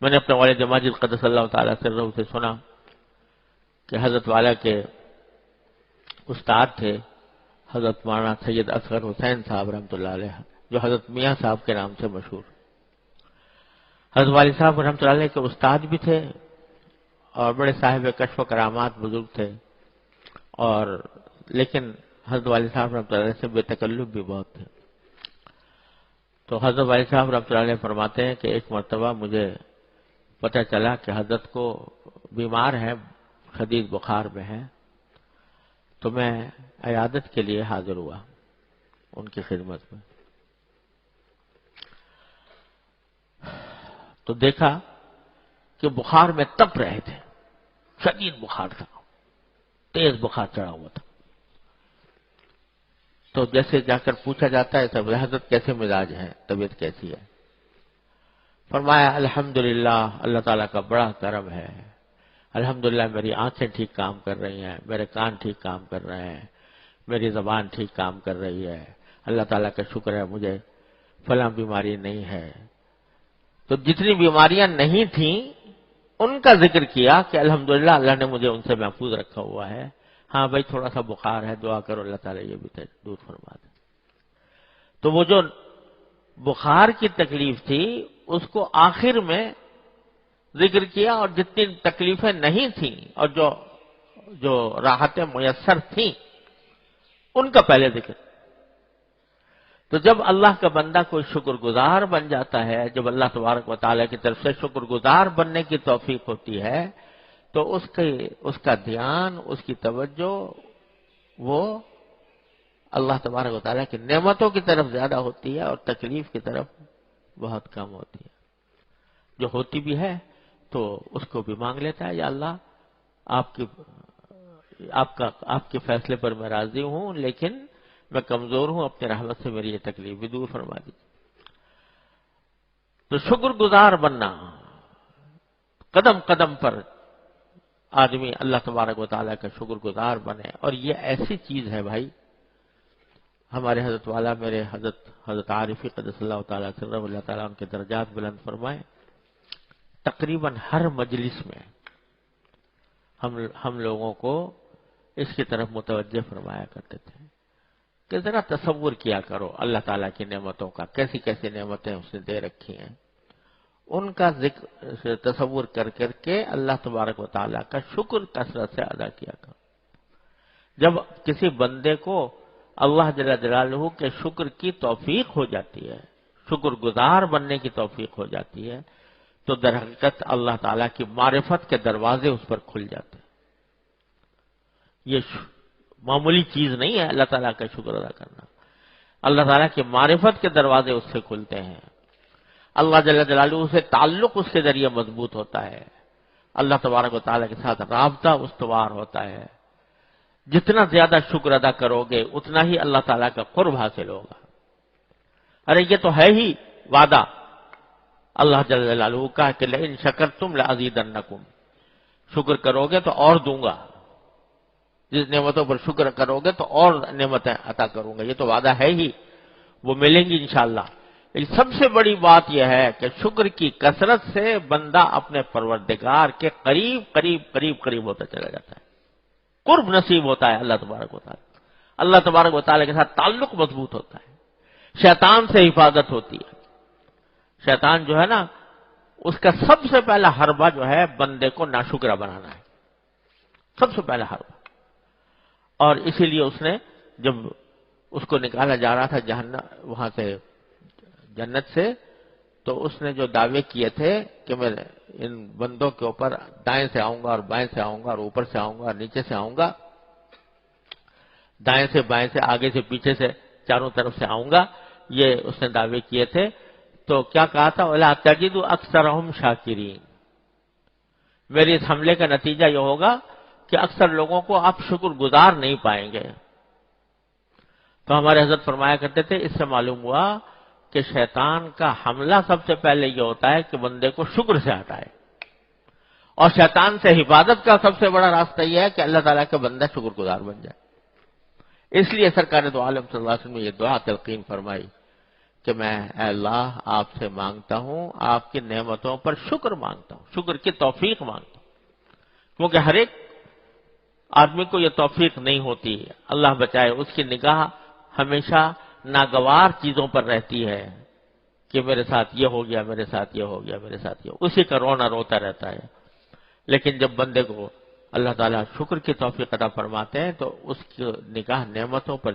میں نے اپنے والد ماجد قدس اللہ تعالیٰ سرہ سے سنا کہ حضرت والا کے استاد تھے حضرت مولانا سید اصغر حسین صاحب رحمۃ اللہ علیہ، جو حضرت میاں صاحب کے نام سے مشہور۔ حضرت والد صاحب رحمۃ اللہ علیہ کے استاد بھی تھے اور بڑے صاحب کشف و کرامات بزرگ تھے، اور لیکن حضرت والد صاحب رحمۃ اللہ علیہ سے بے تکلف بھی بہت تھے۔ تو حضرت والد صاحب رحمۃ اللہ علیہ فرماتے ہیں کہ ایک مرتبہ مجھے پتہ چلا کہ حضرت کو بیمار ہے، شدید بخار میں ہے، تو میں عیادت کے لیے حاضر ہوا ان کی خدمت میں۔ تو دیکھا کہ بخار میں تپ رہے تھے، شدید بخار تھا، تیز بخار چڑھا ہوا تھا۔ تو جیسے جا کر پوچھا جاتا ہے سب حضرت کیسے مزاج ہے، طبیعت کیسی ہے؟ فرمایا الحمدللہ اللہ تعالیٰ کا بڑا کرم ہے، الحمدللہ میری آنکھیں ٹھیک کام کر رہی ہیں، میرے کان ٹھیک کام کر رہے ہیں، میری زبان ٹھیک کام کر رہی ہے، اللہ تعالیٰ کا شکر ہے مجھے فلاں بیماری نہیں ہے۔ تو جتنی بیماریاں نہیں تھیں ان کا ذکر کیا کہ الحمدللہ اللہ نے مجھے ان سے محفوظ رکھا ہوا ہے، ہاں بھائی تھوڑا سا بخار ہے، دعا کرو اللہ تعالیٰ یہ بھی دور فرما دے۔ تو وہ جو بخار کی تکلیف تھی اس کو آخر میں ذکر کیا، اور جتنی تکلیفیں نہیں تھیں اور جو راحتیں میسر تھیں ان کا پہلے ذکر۔ تو جب اللہ کا بندہ کوئی شکر گزار بن جاتا ہے، جب اللہ تبارک و تعالیٰ کی طرف سے شکر گزار بننے کی توفیق ہوتی ہے، تو اس کا دھیان، اس کی توجہ وہ اللہ تبارک و تعالیٰ کی نعمتوں کی طرف زیادہ ہوتی ہے اور تکلیف کی طرف بہت کم ہوتی ہے۔ جو ہوتی بھی ہے تو اس کو بھی مانگ لیتا ہے، یا اللہ آپ کے فیصلے پر میں راضی ہوں، لیکن میں کمزور ہوں، اپنے رحمت سے میری یہ تکلیف بھی دور فرما دیجیے۔ تو شکر گزار بننا، قدم قدم پر آدمی اللہ تبارک و تعالیٰ کا شکر گزار بنے، اور یہ ایسی چیز ہے بھائی، ہمارے حضرت والا میرے حضرت عارفی قدس اللہ تعالیٰ سرہ اللہ تعالیٰ ان کے درجات بلند فرمائے، تقریباً ہر مجلس میں ہم لوگوں کو اس کی طرف متوجہ فرمایا کرتے تھے کہ ذرا تصور کیا کرو اللہ تعالیٰ کی نعمتوں کا، کیسی کیسی نعمتیں اس نے دے رکھی ہیں، ان کا ذکر تصور کر کے اللہ تبارک و تعالیٰ کا شکر کثرت سے ادا کیا کرو۔ جب کسی بندے کو اللہ جل جلالہ کے شکر کی توفیق ہو جاتی ہے، شکر گزار بننے کی توفیق ہو جاتی ہے، تو در حقیقت اللہ تعالیٰ کی معرفت کے دروازے اس پر کھل جاتے ہیں۔ یہ معمولی چیز نہیں ہے اللہ تعالیٰ کا شکر ادا کرنا، اللہ تعالیٰ کی معرفت کے دروازے اس سے کھلتے ہیں، اللہ جل جلالہ سے تعلق اس کے ذریعے مضبوط ہوتا ہے، اللہ تبارک و تعالیٰ کے ساتھ رابطہ استوار ہوتا ہے۔ جتنا زیادہ شکر ادا کرو گے اتنا ہی اللہ تعالیٰ کا قرب حاصل ہوگا۔ ارے یہ تو ہے ہی وعدہ اللہ جل جلالہ کا کہ لئن شکرتم لازیدنکم، شکر کرو گے تو اور دوں گا، جس نعمتوں پر شکر کرو گے تو اور نعمتیں عطا کروں گا، یہ تو وعدہ ہے ہی، وہ ملیں گی انشاءاللہ۔ لیکن سب سے بڑی بات یہ ہے کہ شکر کی کثرت سے بندہ اپنے پروردگار کے قریب قریب قریب قریب ہوتا چلا جاتا ہے، قرب نصیب ہوتا ہے اللہ تبارک و تعالیٰ، اللہ تبارک و تعالیٰ کے ساتھ تعلق مضبوط ہوتا ہے، شیطان سے حفاظت ہوتی ہے۔ شیطان جو ہے نا، اس کا سب سے پہلا حربہ جو ہے بندے کو ناشکرہ بنانا ہے، سب سے پہلا حربہ۔ اور اسی لیے اس نے جب اس کو نکالا جا رہا تھا وہاں سے جنت سے، تو اس نے جو دعوے کیے تھے کہ میں ان بندوں کے اوپر دائیں سے آؤں گا اور بائیں سے آؤں گا اور اوپر سے آؤں گا اور نیچے سے آؤں گا، دائیں سے بائیں سے آگے سے پیچھے سے چاروں طرف سے آؤں گا، یہ اس نے دعوے کیے تھے۔ تو کیا کہا تھا؟ وَلَا تَجِدُ أَكْثَرَهُمْ شَاكِرِينَ، میرے اس حملے کا نتیجہ یہ ہوگا کہ اکثر لوگوں کو آپ شکر گزار نہیں پائیں گے۔ تو ہمارے حضرت فرمایا کرتے تھے اس سے معلوم ہوا کہ شیطان کا حملہ سب سے پہلے یہ ہوتا ہے کہ بندے کو شکر سے ہٹائے، اور شیطان سے حفاظت کا سب سے بڑا راستہ یہ ہے کہ اللہ تعالیٰ کا بندہ شکر گزار بن جائے۔ اس لیے سرکار دو عالم صلی اللہ علیہ وسلم نے یہ دعا تلقین فرمائی کہ میں اے اللہ آپ سے مانگتا ہوں، آپ کی نعمتوں پر شکر مانگتا ہوں، شکر کی توفیق مانگتا ہوں، کیونکہ ہر ایک آدمی کو یہ توفیق نہیں ہوتی، اللہ بچائے، اس کی نگاہ ہمیشہ ناگوار چیزوں پر رہتی ہے کہ میرے ساتھ یہ ہو گیا، میرے ساتھ یہ ہو گیا، میرے ساتھ یہ، اسی کا رونا روتا رہتا ہے۔ لیکن جب بندے کو اللہ تعالیٰ شکر کی توفیق عطا فرماتے ہیں تو اس کی نگاہ نعمتوں پر